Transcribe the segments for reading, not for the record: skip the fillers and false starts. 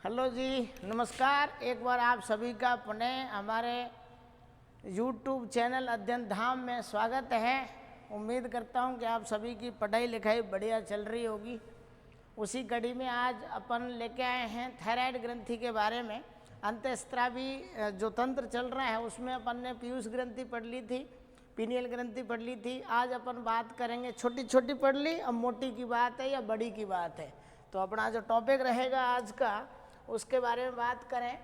Hello जी, नमस्कार। एक बार आप सभी का पुनः हमारे YouTube चैनल अध्ययन धाम में स्वागत है। उम्मीद करता हूं कि आप सभी की पढ़ाई लिखाई बढ़िया चल रही होगी। उसी कड़ी में आज अपन लेके आए हैं थायराइड ग्रंथि के बारे में। अंतःस्रावी जो तंत्र चल रहा है उसमें अपन ने पीयूष ग्रंथि पढ़ ली थी, पीनियल ग्रंथि पढ़ ली थी। आज अपन बात करेंगे, छोटी छोटी पढ़ ली, अब मोटी की बात है या बड़ी की बात है। तो अपना जो टॉपिक रहेगा आज का उसके बारे में बात करें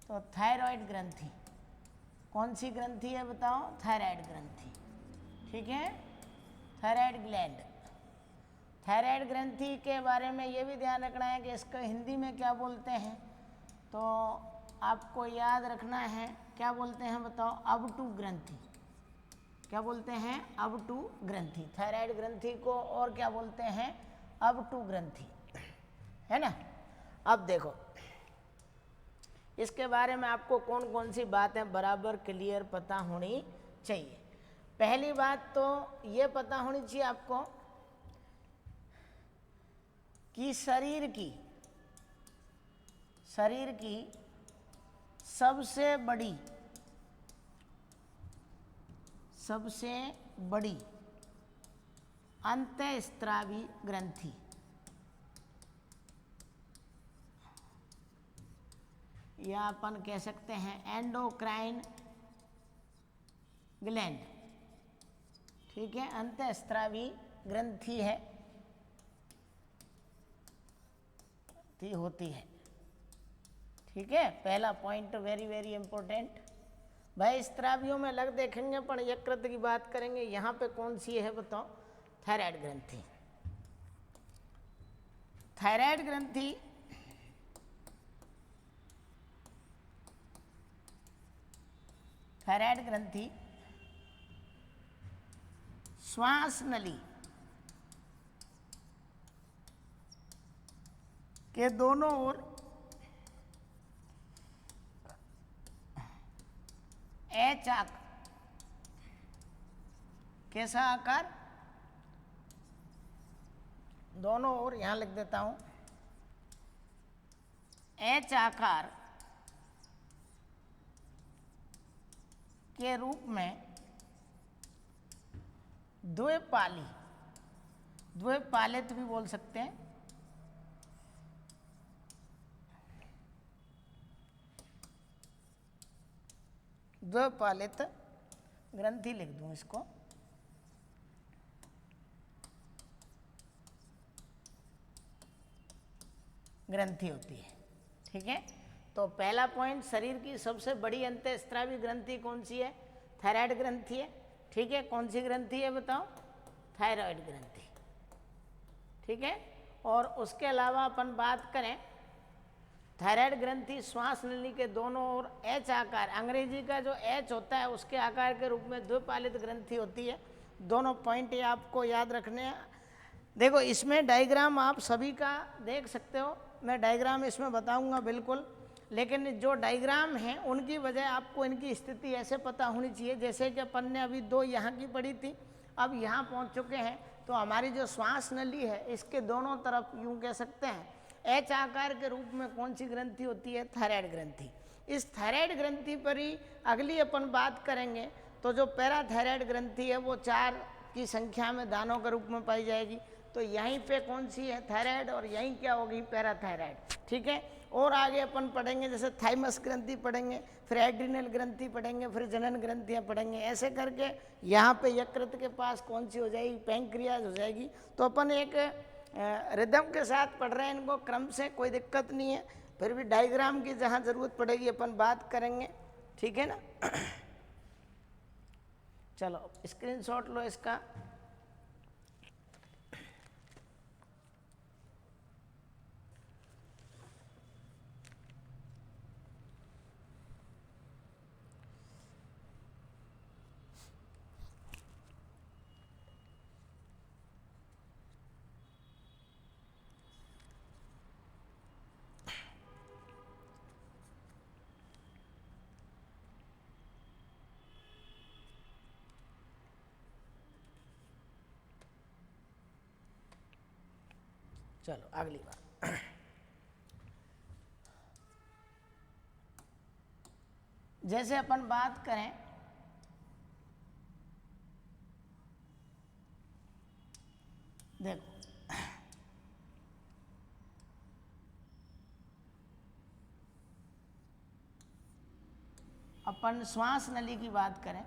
तो थायराइड ग्रंथि। कौन सी ग्रंथि है बताओ? थायराइड ग्रंथि, ठीक है, थायराइड ग्लैंड। थायराइड ग्रंथि के बारे में ये भी ध्यान रखना है कि इसका हिंदी में क्या बोलते हैं, तो आपको याद रखना है। क्या बोलते हैं बताओ? अबटू ग्रंथि। क्या बोलते हैं? अबटू ग्रंथि। थायराइड ग्रंथि को और क्या बोलते हैं? अबटू ग्रंथि, है ना। अब देखो, इसके बारे में आपको कौन कौन सी बातें बराबर क्लियर पता होनी चाहिए। पहली बात तो ये पता होनी चाहिए आपको कि शरीर की सबसे बड़ी अंतःस्रावी ग्रंथि, या अपन कह सकते हैं एंडोक्राइन ग्लैंड, ठीक है, अंतःस्रावी ग्रंथि है होती है, ठीक है। पहला पॉइंट वेरी वेरी इंपॉर्टेंट। भाई स्त्रावियों में अलग देखेंगे, पर यकृत की बात करेंगे। यहाँ पे कौन सी है बताओ? थायराइड ग्रंथि। थायराइड ग्रंथि श्वास नली के दोनों ओर एच आकार, कैसा आकार? दोनों ओर, यहां लिख देता हूं, एच आकार के रूप में द्विपालित भी बोल सकते हैं, द्विपालित ग्रंथि लिख दूं इसको, ग्रंथि होती है, ठीक है। तो पहला पॉइंट, शरीर की सबसे बड़ी अंतःस्रावी ग्रंथि कौन सी है? थायराइड ग्रंथि है, ठीक है। कौन सी ग्रंथि है बताओ? थायराइड ग्रंथि, ठीक है। और उसके अलावा अपन बात करें, थायराइड ग्रंथि श्वास नली के दोनों ओर एच आकार, अंग्रेजी का जो एच होता है उसके आकार के रूप में द्विपालित ग्रंथि होती है। दोनों पॉइंट ये आपको याद रखने हैं। देखो, इसमें डायग्राम आप सभी का देख सकते हो, मैं डायग्राम इसमें बताऊंगा बिल्कुल, लेकिन जो डायग्राम हैं उनकी वजह आपको इनकी स्थिति ऐसे पता होनी चाहिए। जैसे कि अपन ने अभी दो यहाँ की पढ़ी थी, अब यहाँ पहुँच चुके हैं, तो हमारी जो श्वास नली है इसके दोनों तरफ यूँ कह सकते हैं एच आकार के रूप में कौन सी ग्रंथि होती है? थायराइड ग्रंथि। इस थायराइड ग्रंथि पर ही अगली अपन बात करेंगे। तो जो पैराथायराइड ग्रंथि है वो 4 की संख्या में दानों के रूप में पाई जाएगी। तो यहीं पे कौन सी है? थायराइड, और यहीं क्या होगी? पैराथायराइड, ठीक है। और आगे अपन पढ़ेंगे, जैसे थाइमस ग्रंथि पढ़ेंगे, फिर एड्रिनल ग्रंथि पढ़ेंगे, फिर जनन ग्रंथियाँ पढ़ेंगे। ऐसे करके यहाँ पे यकृत के पास कौन सी हो जाएगी? पैंक्रियाज हो जाएगी। तो अपन एक रिदम के साथ पढ़ रहे हैं इनको, क्रम से, कोई दिक्कत नहीं है। फिर भी डायग्राम की जहाँ ज़रूरत पड़ेगी अपन बात करेंगे, ठीक है ना। चलो स्क्रीनशॉट लो इसका। चलो अगली बात। जैसे अपन बात करें देखो, अपन श्वास नली की बात करें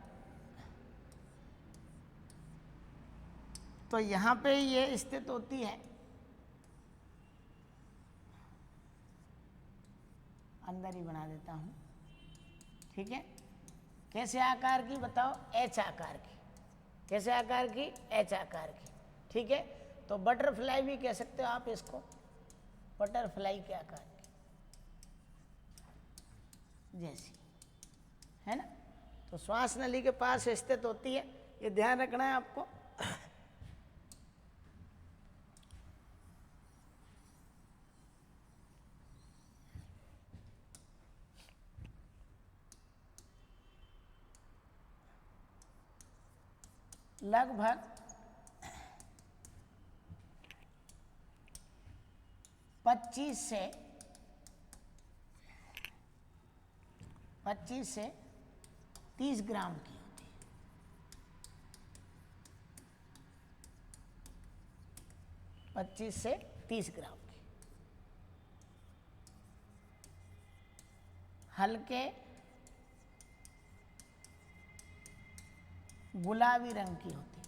तो यहाँ पे ये स्थित होती है, अंदर ही बना देता हूँ, ठीक है। कैसे आकार की बताओ? एच आकार की। कैसे आकार की? एच आकार की, ठीक है। तो बटरफ्लाई भी कह सकते हो आप इसको, बटरफ्लाई के आकार की जैसी, है ना। तो श्वास नली के पास स्थित होती है, ये ध्यान रखना है आपको। लगभग 25 से 30 ग्राम की होती है। 25 से 30 ग्राम की। हल्के गुलाबी रंग की होती है।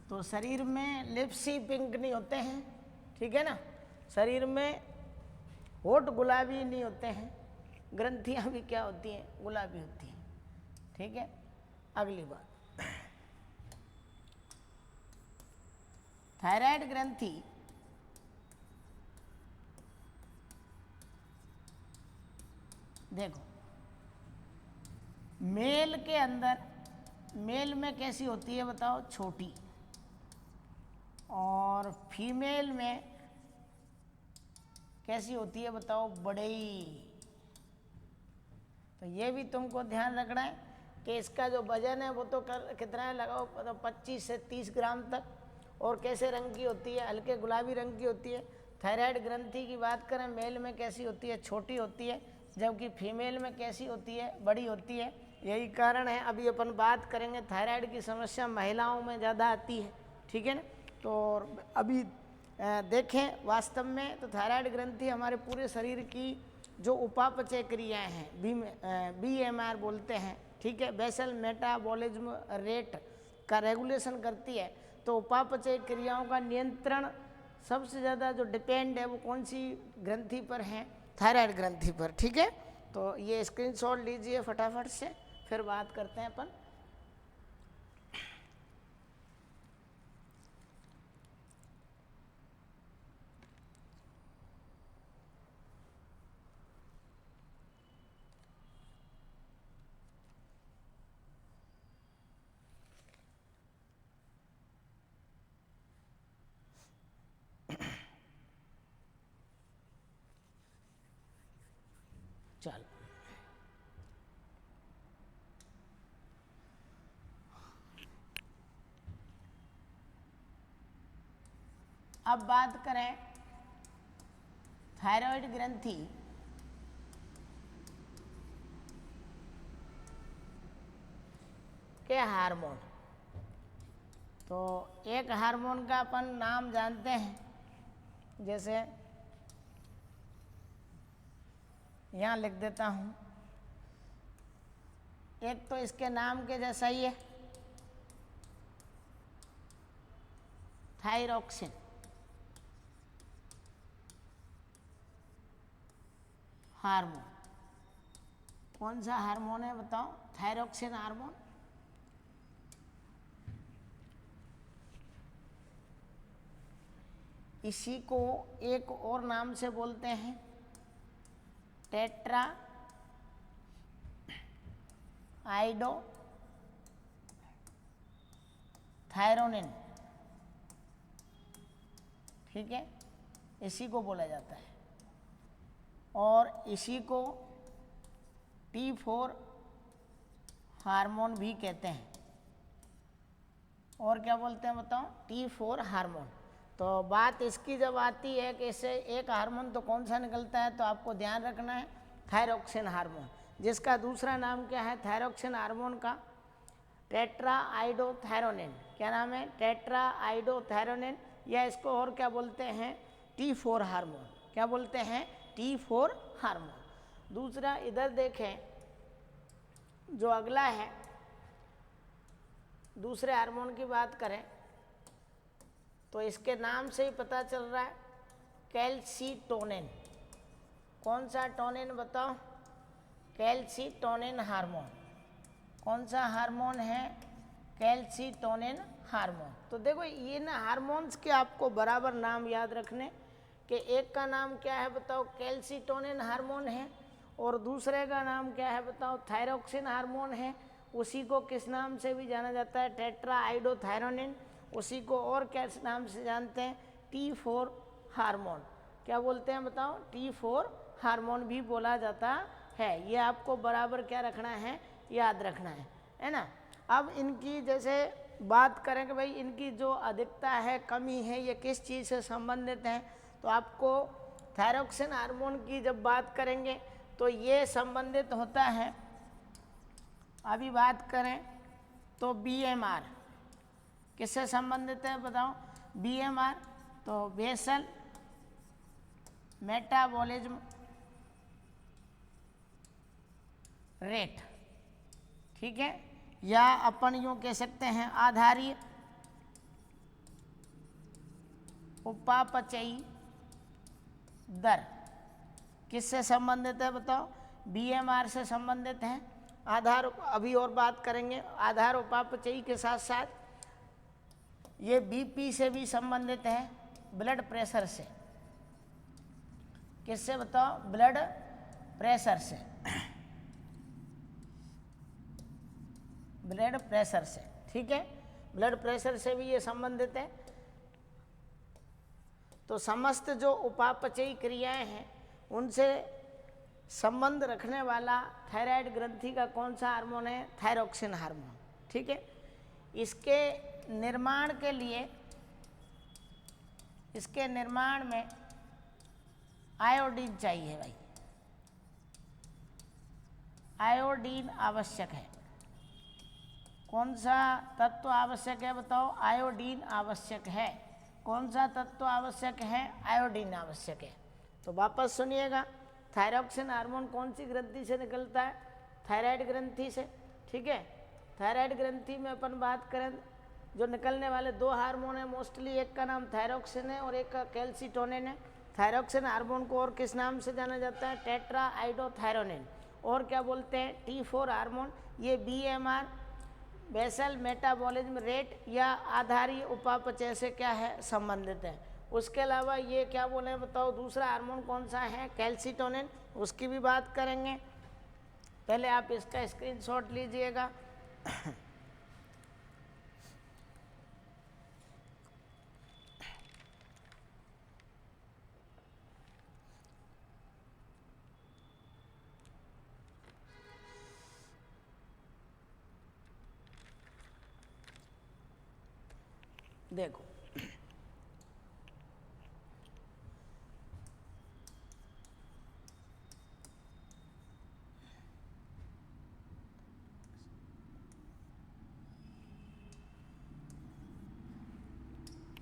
तो शरीर में लिप्स ही पिंक नहीं होते हैं, ठीक है ना। शरीर में होठ गुलाबी नहीं होते हैं, ग्रंथियां भी क्या होती हैं? गुलाबी होती हैं, ठीक है। अगली बात, थायराइड ग्रंथि देखो, मेल के अंदर, मेल में कैसी होती है बताओ? छोटी। और फीमेल में कैसी होती है बताओ? बड़ी। तो ये भी तुमको ध्यान रखना है कि इसका जो वजन है वो तो कितना है लगाओ, तो 25 से 30 ग्राम तक। और कैसे रंग की होती है? हल्के गुलाबी रंग की होती है। थायराइड ग्रंथि की बात करें, मेल में कैसी होती है? छोटी होती है, जबकि फीमेल में कैसी होती है? बड़ी होती है। यही कारण है, अभी अपन बात करेंगे, थायराइड की समस्या महिलाओं में ज़्यादा आती है, ठीक है ना। तो अभी देखें वास्तव में तो थायराइड ग्रंथि हमारे पूरे शरीर की जो उपापचय क्रियाएं हैं, BMR बोलते हैं, ठीक है, बेसल मेटाबॉलिज्म रेट का रेगुलेशन करती है। तो उपापचय क्रियाओं का नियंत्रण सबसे ज़्यादा जो डिपेंड है वो कौन सी ग्रंथि पर है? थायराइड ग्रंथि पर, ठीक है। तो ये स्क्रीनशॉट लीजिए फटाफट से, फिर बात करते हैं अपन। चलो, अब बात करें थायराइड ग्रंथि के हार्मोन। तो एक हार्मोन का अपन नाम जानते हैं, जैसे यहाँ लिख देता हूँ, एक तो इसके नाम के जैसा ही है, थायरॉक्सिन। हार्मोन कौन सा हार्मोन है बताओ? Thyroxine hormone. इसी को एक और नाम से बोलते हैं टेट्रा आइडो थायरोनिन, ठीक है, इसी को बोला जाता है। और इसी को T4 हार्मोन भी कहते हैं। और क्या बोलते हैं बताओ? T4 hormone. तो बात इसकी जब आती है कि इससे एक हार्मोन तो कौन सा निकलता है, तो आपको ध्यान रखना है थायरोक्सिन हार्मोन, जिसका दूसरा नाम क्या है थायरोक्सिन हार्मोन का, टेट्राआइडोथायरोनिन। क्या नाम है, टेट्राआइडोथायरोनिन, या इसको और क्या बोलते हैं T4 हार्मोन। क्या बोलते हैं, T4 हार्मोन। दूसरा इधर देखें, जो अगला है दूसरे हार्मोन की बात करें तो इसके नाम से ही पता चल रहा है कैल्सीटोनिन। कौन सा टोनिन बताओ, कैल्सीटोनिन हार्मोन। कौन सा हार्मोन है, कैल्सीटोनिन हार्मोन। तो देखो ये ना हार्मोन्स के आपको बराबर नाम याद रखने कि एक का नाम क्या है बताओ, कैल्सीटोनिन हार्मोन है, और दूसरे का नाम क्या है बताओ, थायरोक्सिन हार्मोन है। उसी को किस नाम से भी जाना जाता है, टेट्राआइडोथायरोनिन। उसी को और क्या नाम से जानते हैं, T4 हार्मोन। क्या बोलते हैं बताओ, T4 हार्मोन भी बोला जाता है। ये आपको बराबर क्या रखना है, याद रखना है ना। अब इनकी जैसे बात करें कि भाई इनकी जो अधिकता है, कमी है, ये किस चीज़ से संबंधित है, तो आपको थायरोक्सिन हार्मोन की जब बात करेंगे तो ये संबंधित होता है, अभी बात करें तो BMR किससे संबंधित है बताओ, BMR तो बेसल मेटाबॉलिज्म रेट, ठीक है, या अपन यूँ कह सकते हैं आधारीय उपापचयी दर। किससे संबंधित है बताओ, BMR से संबंधित है। आधार अभी और बात करेंगे, आधार उपापचयी के साथ साथ ये BP से भी संबंधित है, ब्लड प्रेशर से। किससे बताओ, ब्लड प्रेशर से, ब्लड प्रेशर से, ठीक है, ब्लड प्रेशर से भी ये संबंधित है। तो समस्त जो उपापचयी क्रियाएं हैं उनसे संबंध रखने वाला थायराइड ग्रंथि का कौन सा हार्मोन है, थायरोक्सिन हार्मोन, ठीक है। इसके निर्माण के लिए, इसके निर्माण में आयोडीन चाहिए भाई, आयोडीन आवश्यक है। कौन सा तत्व आवश्यक है बताओ, आयोडीन आवश्यक है। कौन सा तत्व आवश्यक है, आयोडीन आवश्यक है। तो वापस सुनिएगा, थायरोक्सिन हार्मोन कौन सी ग्रंथि से निकलता है, थायराइड ग्रंथि से, ठीक है। थायराइड ग्रंथि में अपन बात करें जो निकलने वाले दो हार्मोन है मोस्टली, एक का नाम थायरोक्सिन है और एक का कैल्सीटोनिन है। थायरोक्सिन हार्मोन को और किस नाम से जाना जाता है, टेट्राआइडोथायरोनिन, और क्या बोलते हैं, T4 हार्मोन। ये BMR बेसल मेटाबॉलिज्म रेट या आधारीय उपापचय से क्या है, संबंधित है। उसके अलावा ये क्या बोले बताओ, दूसरा हार्मोन कौन सा है, कैल्सीटोनिन, उसकी भी बात करेंगे। पहले आप इसका स्क्रीनशॉट लीजिएगा। देखो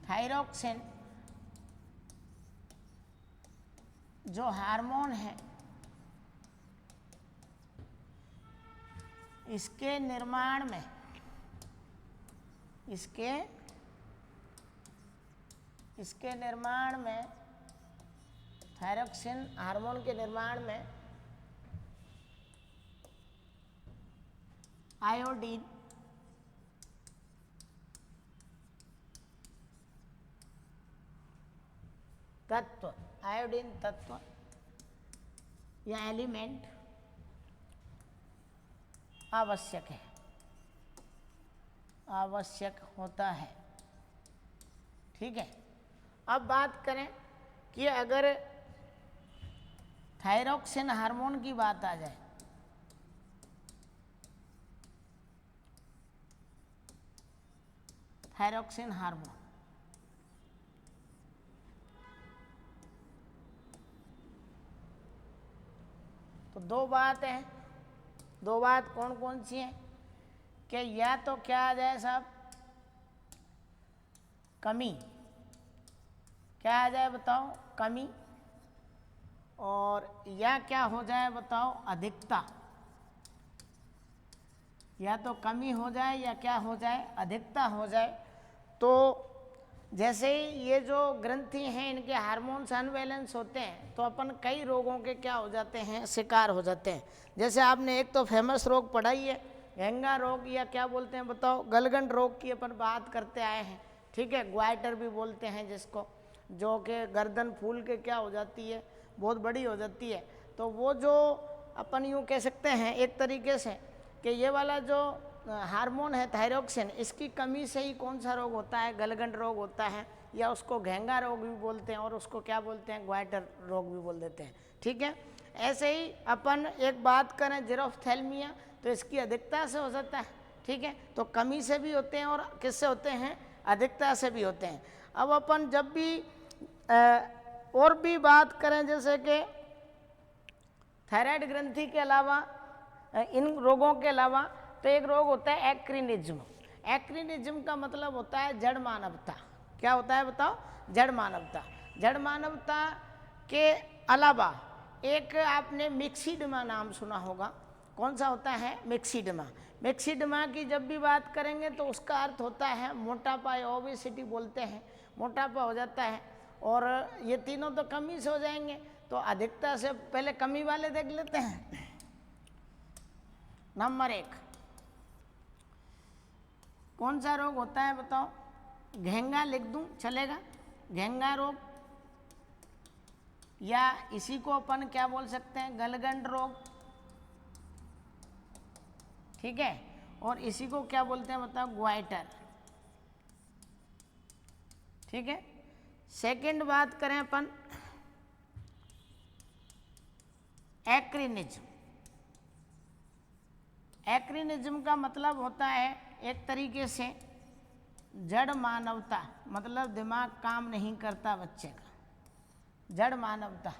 थायरोक्सिन जो हार्मोन है इसके निर्माण में, इसके निर्माण में, थायरोक्सिन हार्मोन के निर्माण में आयोडीन तत्व, आयोडीन तत्व या एलिमेंट आवश्यक है, आवश्यक होता है, ठीक है। अब बात करें कि अगर थायरोक्सिन हार्मोन की बात आ जाए, थायरोक्सिन हार्मोन, तो दो बात है, दो बात कौन कौन सी है कि या तो क्या आ जाए साहब कमी, क्या आ जाए बताओ कमी, और या क्या हो जाए बताओ अधिकता, या तो कमी हो जाए या क्या हो जाए अधिकता हो जाए। तो जैसे ही ये जो ग्रंथि हैं इनके हार्मोन्स अनबैलेंस होते हैं तो अपन कई रोगों के क्या हो जाते हैं शिकार हो जाते हैं। जैसे आपने एक तो फेमस रोग पढ़ा ही है घेंगा रोग, या क्या बोलते हैं बताओ गलगंड रोग की अपन बात करते आए हैं, ठीक है, ग्वाइटर भी बोलते हैं जिसको, जो कि गर्दन फूल के क्या हो जाती है बहुत बड़ी हो जाती है। तो वो जो अपन यूँ कह सकते हैं एक तरीके से कि ये वाला जो हार्मोन है थायरोक्सिन, इसकी कमी से ही कौन सा रोग होता है गलगंड रोग होता है, या उसको घेंगा रोग भी बोलते हैं और उसको क्या बोलते हैं ग्वाइटर रोग भी बोल देते हैं, ठीक है। ऐसे ही अपन एक बात करें जीरोफ्थैल्मिया, तो इसकी अधिकता से हो जाता है, ठीक है, तो कमी से भी होते हैं और किससे होते हैं अधिकता से भी होते हैं। अब अपन जब भी और भी बात करें जैसे कि थायराइड ग्रंथि के अलावा इन रोगों के अलावा तो एक रोग होता है एक्रिनिज्म। एक्रिनिज्म का मतलब होता है जड़ मानवता। क्या होता है बताओ जड़ मानवता। जड़ मानवता के अलावा एक आपने मिक्सिडमा नाम सुना होगा, कौन सा होता है मिक्सिडमा। मिक्सिडमा की जब भी बात करेंगे तो उसका अर्थ होता है मोटापा, ओबेसिटी बोलते हैं, मोटापा हो जाता है। और ये तीनों तो कमी से हो जाएंगे, तो अधिकता से पहले कमी वाले देख लेते हैं। नंबर 1 कौन सा रोग होता है बताओ, घेंगा लिख दूं चलेगा, घेंगा रोग, या इसी को अपन क्या बोल सकते हैं गलगंड रोग, ठीक है, और इसी को क्या बोलते हैं बताओ ग्वाइटर, ठीक है। सेकंड बात करें अपन एक्रिनिज्म। एक्रिनिज्म का मतलब होता है एक तरीके से जड़ मानवता, मतलब दिमाग काम नहीं करता बच्चे का, जड़ मानवता,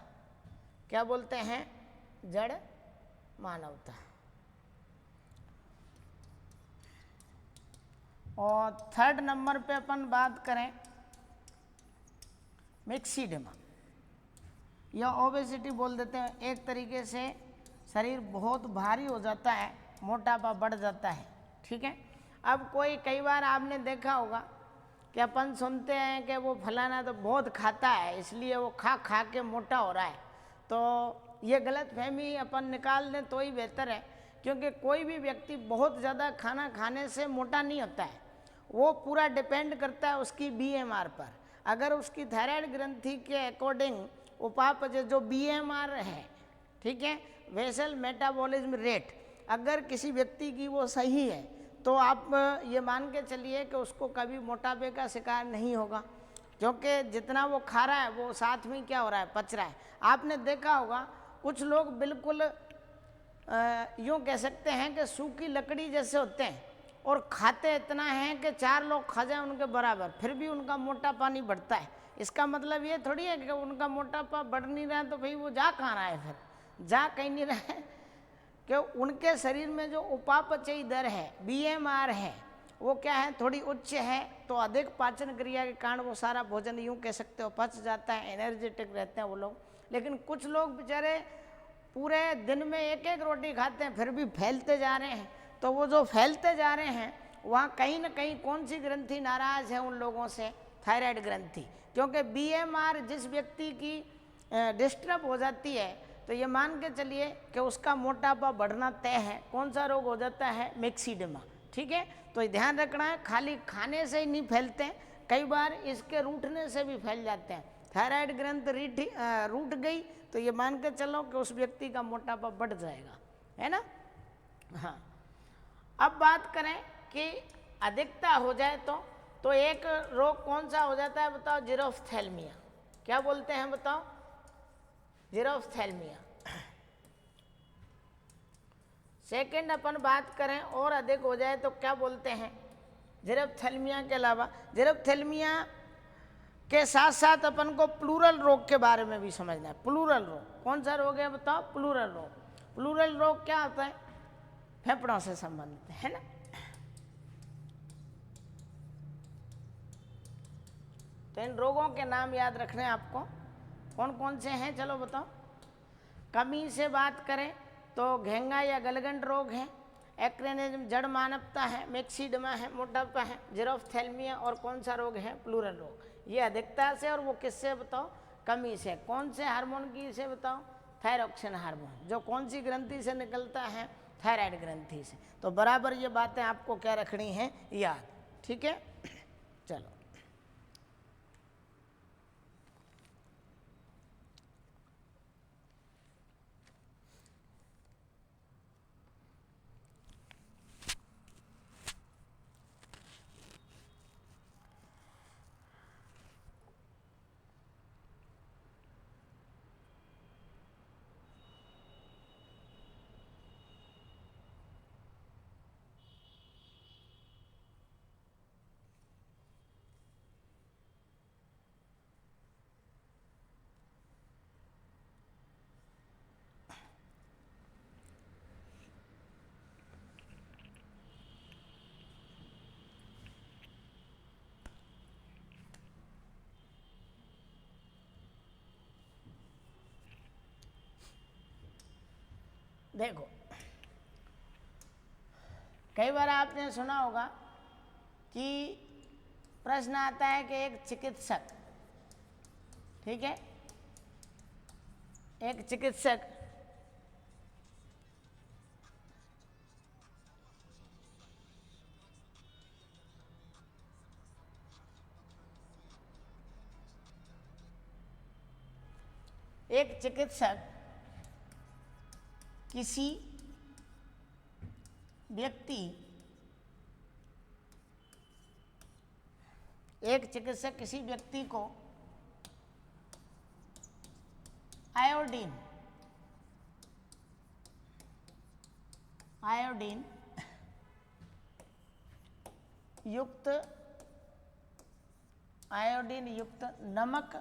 क्या बोलते हैं जड़ मानवता। और थर्ड नंबर पे अपन बात करें मिक्सिडमा या ओबेसिटी बोल देते हैं, एक तरीके से शरीर बहुत भारी हो जाता है, मोटापा बढ़ जाता है, ठीक है। अब कोई कई बार आपने देखा होगा कि अपन सुनते हैं कि वो फलाना तो बहुत खाता है इसलिए वो खा खा के मोटा हो रहा है, तो ये गलत फहमी अपन निकाल दें तो ही बेहतर है, क्योंकि कोई भी व्यक्ति बहुत ज़्यादा खाना खाने से मोटा नहीं होता है, वो पूरा डिपेंड करता है उसकी BMR पर। अगर उसकी थायराइड ग्रंथि के अकॉर्डिंग उपापचय जो BMR है, ठीक है, वेसल मेटाबॉलिज्म रेट, अगर किसी व्यक्ति की वो सही है तो आप ये मान के चलिए कि उसको कभी मोटापे का शिकार नहीं होगा, क्योंकि जितना वो खा रहा है वो साथ में क्या हो रहा है पच रहा है। आपने देखा होगा कुछ लोग बिल्कुल यूँ कह सकते हैं कि सूखी लकड़ी जैसे होते हैं और खाते इतना है कि 4 लोग खा जाएं उनके बराबर, फिर भी उनका मोटापा नहीं बढ़ता है। इसका मतलब ये थोड़ी है कि उनका मोटापा बढ़ नहीं रहा है तो भाई वो जा कहाँ रहा है, फिर जा कहीं नहीं रहा है, कि उनके शरीर में जो उपापचयी दर है BMR है वो क्या है थोड़ी उच्च है, तो अधिक पाचन क्रिया के कारण वो सारा भोजन यूँ कह सकते हो पच जाता है, एनर्जेटिक रहते हैं वो लोग। लेकिन कुछ लोग बेचारे पूरे दिन में एक एक रोटी खाते हैं फिर भी फैलते जा रहे हैं, तो वो जो फैलते जा रहे हैं वहाँ कहीं ना कहीं कौन सी ग्रंथि नाराज़ है उन लोगों से, थायराइड ग्रंथि। क्योंकि BMR जिस व्यक्ति की डिस्टर्ब हो जाती है तो ये मान के चलिए कि उसका मोटापा बढ़ना तय है। कौन सा रोग हो जाता है मिक्सिडमा, ठीक है। तो ध्यान रखना है, खाली खाने से ही नहीं फैलते हैं, कई बार इसके रूठने से भी फैल जाते हैं। थायराइड ग्रंथ रूठ गई तो ये मान के चलो कि उस व्यक्ति का मोटापा बढ़ जाएगा, है ना। हाँ, अब बात करें कि अधिकता हो जाए तो एक रोग कौन सा हो जाता है बताओ जीरोफ्थैल्मिया। क्या बोलते हैं बताओ जीरोफ्थैल्मिया। सेकंड अपन बात करें और अधिक हो जाए तो क्या बोलते हैं जीरोफ्थैल्मिया के अलावा, जीरोफ्थैल्मिया के साथ साथ अपन को प्लूरल रोग के बारे में भी समझना है। प्लूरल रोग कौन सा रोग है बताओ, प्लूरल रोग। प्लूरल रोग क्या होता है? फेफड़ों से संबंधित है ना। तो इन रोगों के नाम याद रखने हैं आपको। कौन कौन से हैं चलो बताओ। कमी से बात करें तो घेंगा या गलगंड रोग है, एक्रेनिज्म जड़ मानवता है, मिक्सीडमा है, मोटापा है, जीरोफ्थेल्मिया, और कौन सा रोग है? प्लूरल रोग। ये अधिकता से, और वो किससे बताओ? कमी से। कौन से हार्मोन की से बताओ? थायरॉक्सिन हार्मोन, जो कौन सी ग्रंथि से निकलता है? थायराइड ग्रंथि से। तो बराबर ये बातें आपको क्या रखनी है? याद। ठीक है, चलो। देखो, कई बार आपने सुना होगा कि प्रश्न आता है कि एक चिकित्सक, ठीक है, एक चिकित्सक किसी व्यक्ति को आयोडीन युक्त नमक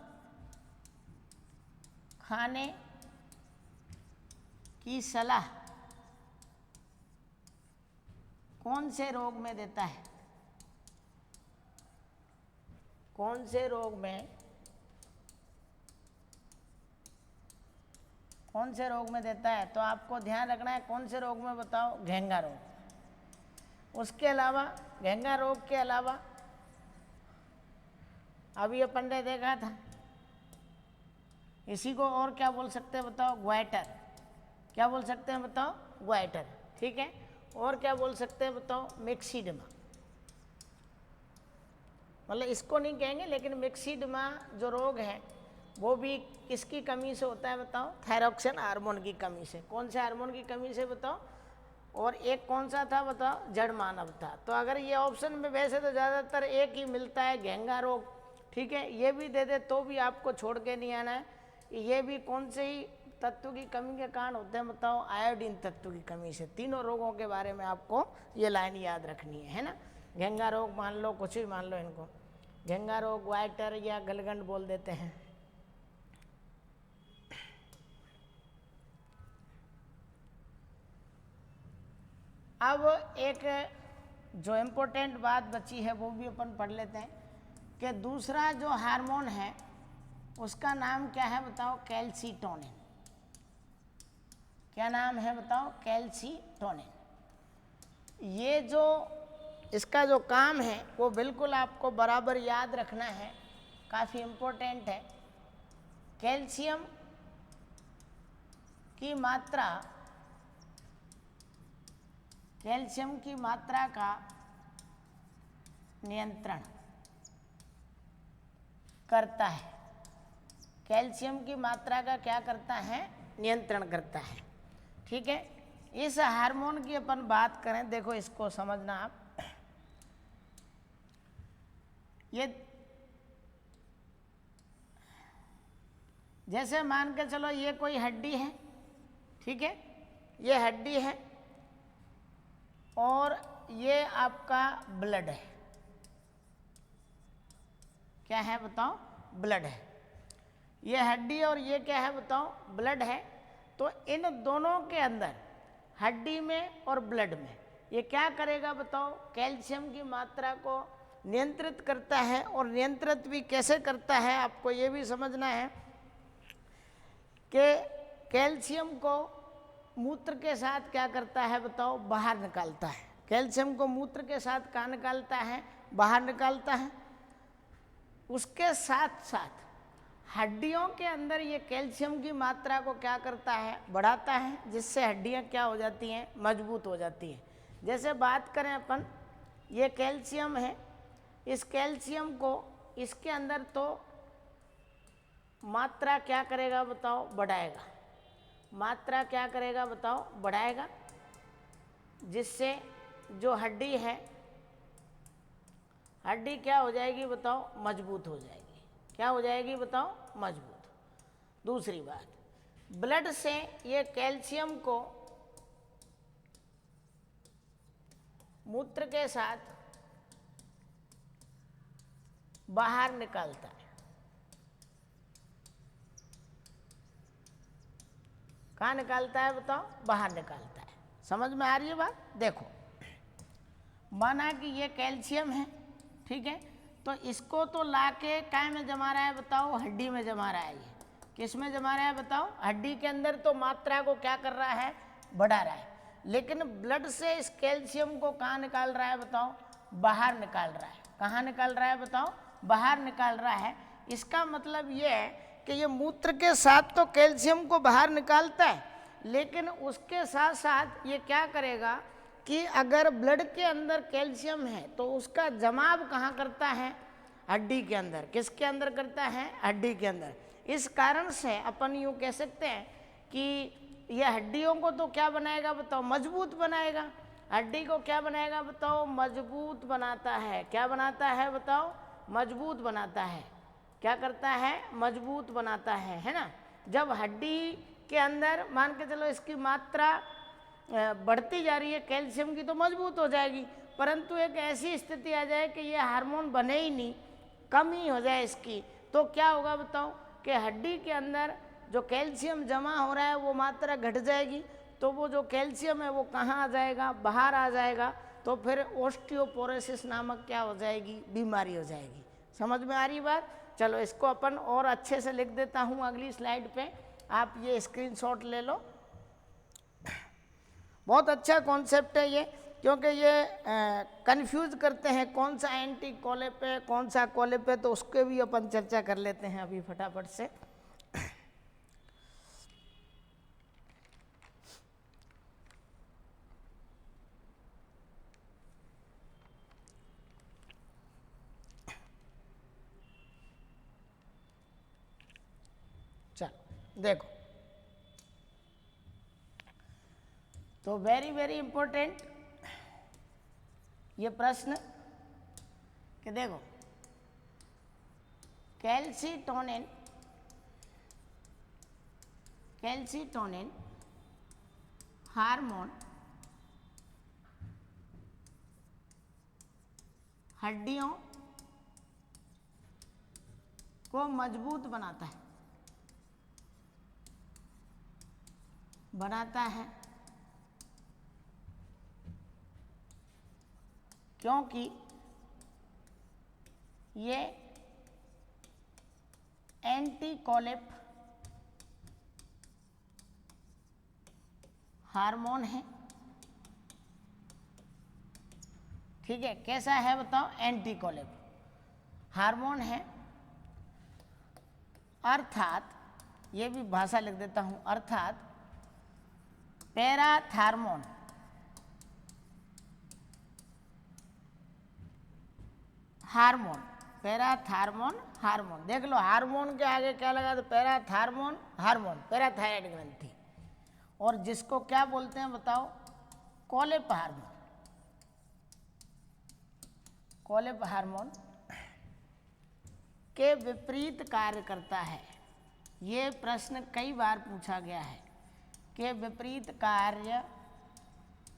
खाने की सलाह कौन से रोग में देता है? कौन से रोग में देता है? तो आपको ध्यान रखना है कौन से रोग में बताओ? घेंगा रोग। उसके अलावा, घेंगा रोग के अलावा अभी अपन ने देखा था, इसी को और क्या बोल सकते हैं बताओ? ग्वाइटर। क्या बोल सकते हैं बताओ? ग्वाइटर। ठीक है, और क्या बोल सकते हैं बताओ? मिक्सीडमा। मतलब इसको नहीं कहेंगे, लेकिन मिक्सीडमा जो रोग है वो भी किसकी कमी से होता है बताओ? थायरॉक्सिन हार्मोन की कमी से। कौन से हार्मोन की कमी से बताओ? और एक कौन सा था बताओ? जड़ मानवता। तो अगर ये ऑप्शन में वैसे तो ज़्यादातर एक ही मिलता है, घेंगा रोग। ठीक है, ये भी दे दे तो भी आपको छोड़ के नहीं आना है। ये भी कौन से ही तत्व की कमी के कारण होते हैं बताओ? आयोडीन तत्व की कमी से। तीनों रोगों के बारे में आपको ये लाइन याद रखनी है ना। घेंगा रोग मान लो, कुछ भी मान लो इनको, घेंगा रोग, ग्वाइटर या गलगंड बोल देते हैं। अब एक जो इम्पोर्टेंट बात बची है वो भी अपन पढ़ लेते हैं कि दूसरा जो हार्मोन है उसका नाम क्या है बताओ? कैल्सीटोनिन। क्या नाम है बताओ? कैल्सीटोनिन। ये जो इसका जो काम है वो बिल्कुल आपको बराबर याद रखना है, काफ़ी इम्पोर्टेंट है। कैल्शियम की मात्रा का नियंत्रण करता है। कैल्शियम की मात्रा का क्या करता है? नियंत्रण करता है। ठीक है, इस हार्मोन की अपन बात करें, देखो इसको समझना आप। ये जैसे मान के चलो ये कोई हड्डी है, ठीक है, ये हड्डी है और ये आपका ब्लड है। क्या है बताओ? ब्लड है। ये हड्डी और ये क्या है बताओ? ब्लड है। तो इन दोनों के अंदर हड्डी में और ब्लड में ये क्या करेगा बताओ, कैल्शियम की मात्रा को नियंत्रित करता है। और नियंत्रित भी कैसे करता है आपको ये भी समझना है कि कैल्शियम को मूत्र के साथ क्या करता है बताओ, बाहर निकालता है। कैल्शियम को मूत्र के साथ कहाँ निकालता है, बाहर निकालता है। उसके साथ साथ हड्डियों के अंदर ये कैल्शियम की मात्रा को क्या करता है, बढ़ाता है, जिससे हड्डियाँ क्या हो जाती हैं, मजबूत हो जाती हैं। जैसे बात करें अपन, ये कैल्शियम है, इस कैल्शियम को इसके अंदर तो मात्रा क्या करेगा बताओ, बढ़ाएगा। मात्रा क्या करेगा बताओ, बढ़ाएगा, जिससे जो हड्डी है, हड्डी क्या हो जाएगी बताओ, मजबूत हो जाएगी। क्या हो जाएगी बताओ, मजबूत। दूसरी बात, ब्लड से ये कैल्शियम को मूत्र के साथ बाहर निकालता है। कहाँ निकालता है बताओ, बाहर निकालता है। समझ में आ रही है बात? देखो, माना कि ये कैल्शियम है, ठीक है, तो इसको तो लाके काय में जमा रहा है बताओ, हड्डी में जमा रहा है। ये किस में जमा रहा है बताओ, हड्डी के अंदर तो मात्रा को क्या कर रहा है, बढ़ा रहा है। लेकिन ब्लड से इस कैल्शियम को कहाँ निकाल रहा है बताओ, बाहर निकाल रहा है। कहाँ निकाल रहा है बताओ, बाहर निकाल रहा है। इसका मतलब ये है कि ये मूत्र के साथ तो कैल्शियम को बाहर निकालता है, लेकिन उसके साथ साथ ये क्या करेगा कि अगर ब्लड के अंदर कैल्शियम है तो उसका जमाव कहाँ करता है, हड्डी के अंदर। किसके अंदर करता है, हड्डी के अंदर। इस कारण से अपन यूँ कह सकते हैं कि यह हड्डियों को तो क्या बनाएगा बताओ, मजबूत बनाएगा। हड्डी को क्या बनाएगा बताओ, मजबूत बनाता है। क्या बनाता है बताओ, मजबूत बनाता है। क्या करता है, मजबूत बनाता है ना। जब हड्डी के अंदर मान के चलो इसकी मात्रा बढ़ती जा रही है कैल्शियम की, तो मजबूत हो जाएगी। परंतु एक ऐसी स्थिति आ जाए कि ये हार्मोन बने ही नहीं, कम ही हो जाए इसकी, तो क्या होगा बताओ कि हड्डी के अंदर जो कैल्शियम जमा हो रहा है वो मात्रा घट जाएगी। तो वो जो कैल्शियम है वो कहाँ आ जाएगा, बाहर आ जाएगा। तो फिर ओस्टियोपोरोसिस नामक क्या हो जाएगी, बीमारी हो जाएगी। समझ में आ रही बात? चलो इसको अपन और अच्छे से लिख देता हूँ अगली स्लाइड पे, आप ये स्क्रीनशॉट ले लो। बहुत अच्छा कॉन्सेप्ट है ये, क्योंकि ये कंफ्यूज करते हैं कौन सा एंटी कोलेप है, कौन सा कोलेप है, तो उसके भी अपन चर्चा कर लेते हैं अभी फटाफट से। चलो देखो, तो वेरी वेरी इंपॉर्टेंट ये प्रश्न कि देखो, कैल्सीटोनिन हार्मोन हड्डियों को मजबूत बनाता है, क्योंकि ये एंटीकोलेप हार्मोन है। ठीक है, कैसा है बताओ, एंटीकोलेप हार्मोन है। अर्थात ये भी भाषा लिख देता हूं, अर्थात पैराथार्मोन हार्मोन, पैराथार्मोन हार्मोन। देख लो, हार्मोन के आगे क्या लगा, तो पैराथार्मोन हार्मोन, पैराथायराइड ग्रंथि। और जिसको क्या बोलते हैं बताओ, कोलेप हार्मोन। कोलेप हार्मोन के विपरीत कार्य करता है। ये प्रश्न कई बार पूछा गया है कि विपरीत कार्य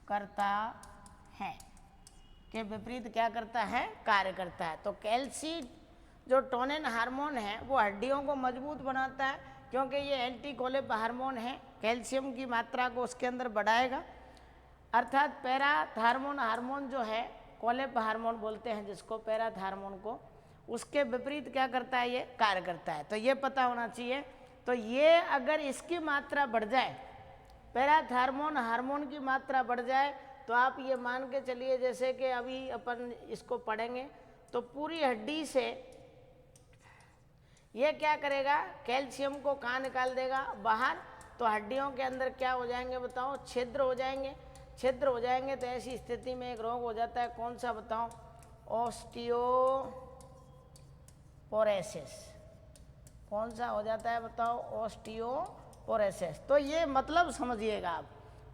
करता है, के विपरीत क्या करता है, कार्य करता है। तो कैल्सीटोनिन हार्मोन है वो हड्डियों को मजबूत बनाता है, क्योंकि ये एंटीकोलेप हार्मोन है कैल्शियम की मात्रा को उसके अंदर बढ़ाएगा, अर्थात पैराथार्मोन हार्मोन जो है, कोलेप हार्मोन बोलते हैं जिसको, पैराथार्मोन को, उसके विपरीत क्या करता है, ये कार्य करता है। तो ये पता होना चाहिए। तो ये अगर इसकी मात्रा बढ़ जाए, पैराथार्मोन हार्मोन की मात्रा बढ़ जाए, तो आप ये मान के चलिए जैसे कि अभी अपन इसको पढ़ेंगे तो पूरी हड्डी से ये क्या करेगा, कैल्शियम को कहाँ निकाल देगा, बाहर। तो हड्डियों के अंदर क्या हो जाएंगे बताओ, छिद्र हो जाएंगे। छिद्र हो जाएंगे तो ऐसी स्थिति में एक रोग हो जाता है, कौन सा बताओ, ऑस्टियोपोरोसिस। कौन सा हो जाता है बताओ, ऑस्टियोपोरोसिस। तो ये मतलब समझिएगा आप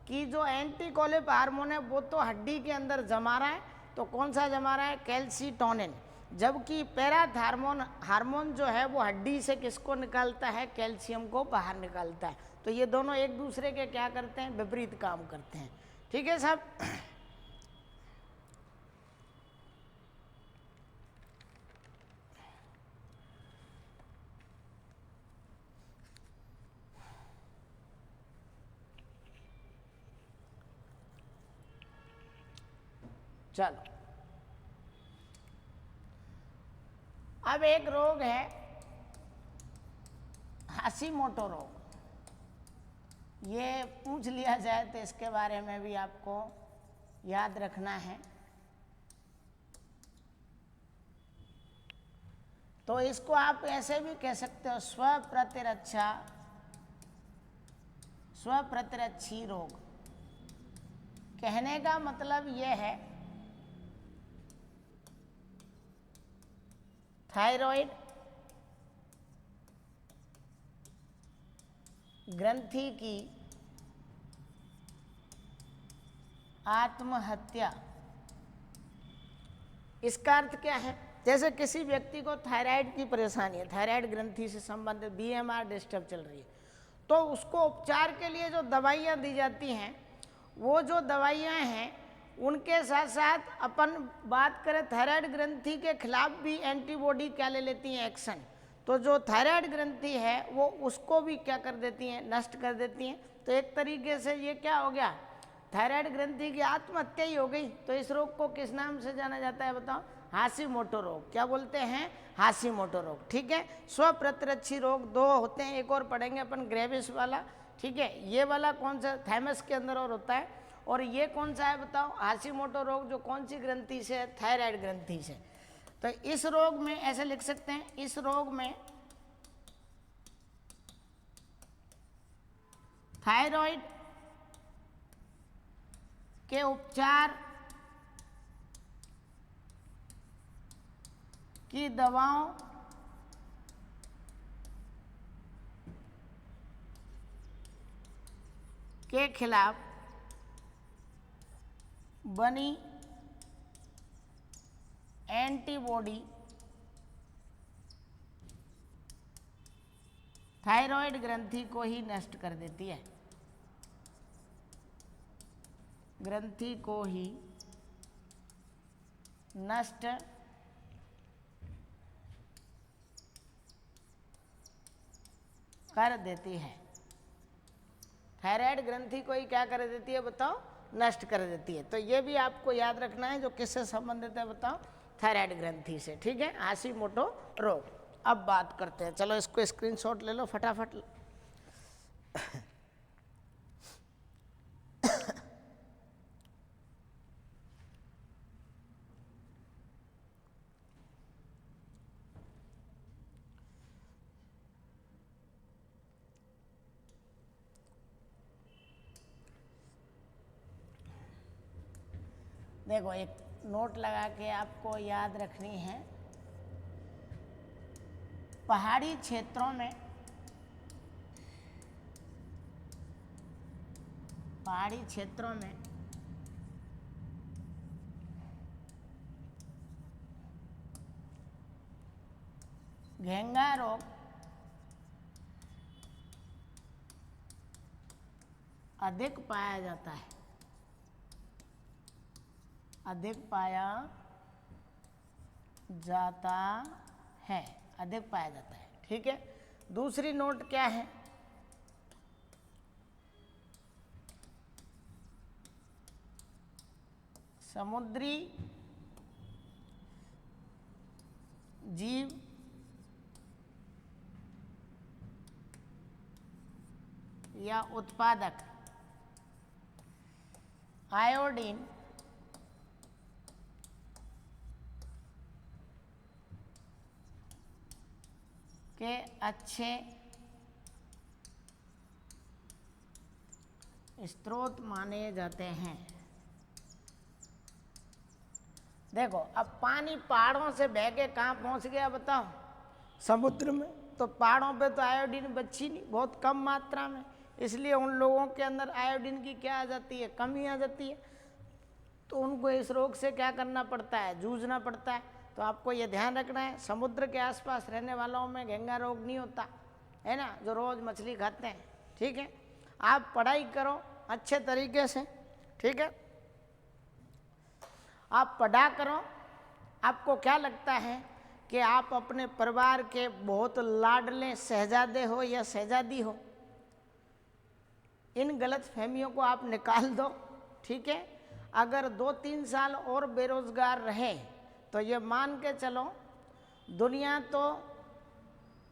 कि जो एंटीकोलिप हार्मोन है वो तो हड्डी के अंदर जमा रहा है, तो कौन सा जमा रहा है, कैल्सीटोनिन। जबकि पैराथार्मोन हार्मोन जो है वो हड्डी से किसको निकालता है, कैल्शियम को बाहर निकालता है। तो ये दोनों एक दूसरे के क्या करते हैं, विपरीत काम करते हैं। ठीक है साहब। चलो, अब एक रोग है हाशिमोटो रोग। ये पूछ लिया जाए तो इसके बारे में भी आपको याद रखना है। तो इसको आप ऐसे भी कह सकते हो, स्वप्रतिरक्षी रोग। कहने का मतलब यह है, थायराइड ग्रंथि की आत्महत्या। इसका अर्थ क्या है, जैसे किसी व्यक्ति को थायराइड की परेशानी है, थायराइड ग्रंथि से संबंधित बीएमआर डिस्टर्ब चल रही है, तो उसको उपचार के लिए जो दवाइयाँ दी जाती हैं, वो जो दवाइयाँ हैं उनके साथ साथ अपन बात करें थायराइड ग्रंथि के खिलाफ भी एंटीबॉडी क्या ले लेती हैं, एक्शन। तो जो थायराइड ग्रंथि है वो उसको भी क्या कर देती हैं, नष्ट कर देती हैं। तो एक तरीके से ये क्या हो गया, थायराइड ग्रंथि की आत्महत्या ही हो गई। तो इस रोग को किस नाम से जाना जाता है बताओ, हाशिमोटो रोग। क्या बोलते हैं, हाशिमोटो रोग। ठीक है। स्वप्रतिरक्षी रोग दो होते हैं, एक और पढ़ेंगे अपन, ग्रेविस वाला। ठीक है, ये वाला कौन सा, थाइमस के अंदर और होता है। और ये कौन सा है बताओ, हाशिमोटो रोग, जो कौन सी ग्रंथि से है, थायराइड ग्रंथि से। तो इस रोग में ऐसे लिख सकते हैं, इस रोग में थायराइड के उपचार की दवाओं के खिलाफ बनी एंटीबॉडी थायराइड ग्रंथि को ही नष्ट कर देती है, ग्रंथि को ही नष्ट कर देती है। थायराइड ग्रंथि को ही क्या कर देती है बताओ, नष्ट कर देती है। तो ये भी आपको याद रखना है, जो किससे संबंधित है बताओ, थायराइड ग्रंथि से। ठीक है, हाशिमोटो रोग। अब बात करते हैं, चलो इसको स्क्रीनशॉट ले लो फटाफट। देखो, एक नोट लगा के आपको याद रखनी है, पहाड़ी क्षेत्रों में, पहाड़ी क्षेत्रों में घेंगा रोग अधिक पाया जाता है, अधिक पाया जाता है, अधिक पाया जाता है। ठीक है। दूसरी नोट क्या है, समुद्री जीव या उत्पादक आयोडीन के अच्छे स्रोत माने जाते हैं। देखो अब पानी पहाड़ों से बह के कहाँ पहुँच गया बताओ, समुद्र में। तो पहाड़ों पे तो आयोडीन बची नहीं, बहुत कम मात्रा में, इसलिए उन लोगों के अंदर आयोडीन की क्या आ जाती है, कमी आ जाती है। तो उनको इस रोग से क्या करना पड़ता है, जूझना पड़ता है। तो आपको ये ध्यान रखना है, समुद्र के आसपास रहने वालों में घेंघा रोग नहीं होता है ना, जो रोज मछली खाते हैं। ठीक है, आप पढ़ाई करो अच्छे तरीके से, ठीक है, आप पढ़ा करो। आपको क्या लगता है कि आप अपने परिवार के बहुत लाडले शहजादे हो या शहजादी हो, इन गलत फहमियों को आप निकाल दो। ठीक है, अगर 2-3 साल और बेरोजगार रहे तो ये मान के चलो, दुनिया तो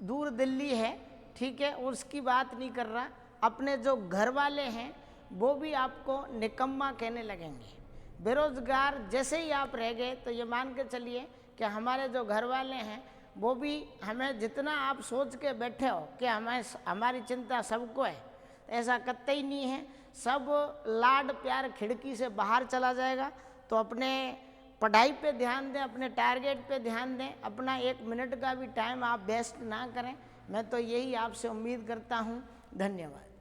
दूर दिल्ली है, ठीक है, उसकी बात नहीं कर रहा, अपने जो घर वाले हैं वो भी आपको निकम्मा कहने लगेंगे। बेरोजगार जैसे ही आप रह गए तो ये मान के चलिए कि हमारे जो घर वाले हैं वो भी हमें, जितना आप सोच के बैठे हो कि हमारी चिंता सबको है, ऐसा कतई नहीं है। सब लाड प्यार खिड़की से बाहर चला जाएगा। तो अपने पढ़ाई पे ध्यान दें, अपने टारगेट पे ध्यान दें, अपना 1 मिनट का भी टाइम आप वेस्ट ना करें। मैं तो यही आपसे उम्मीद करता हूँ। धन्यवाद।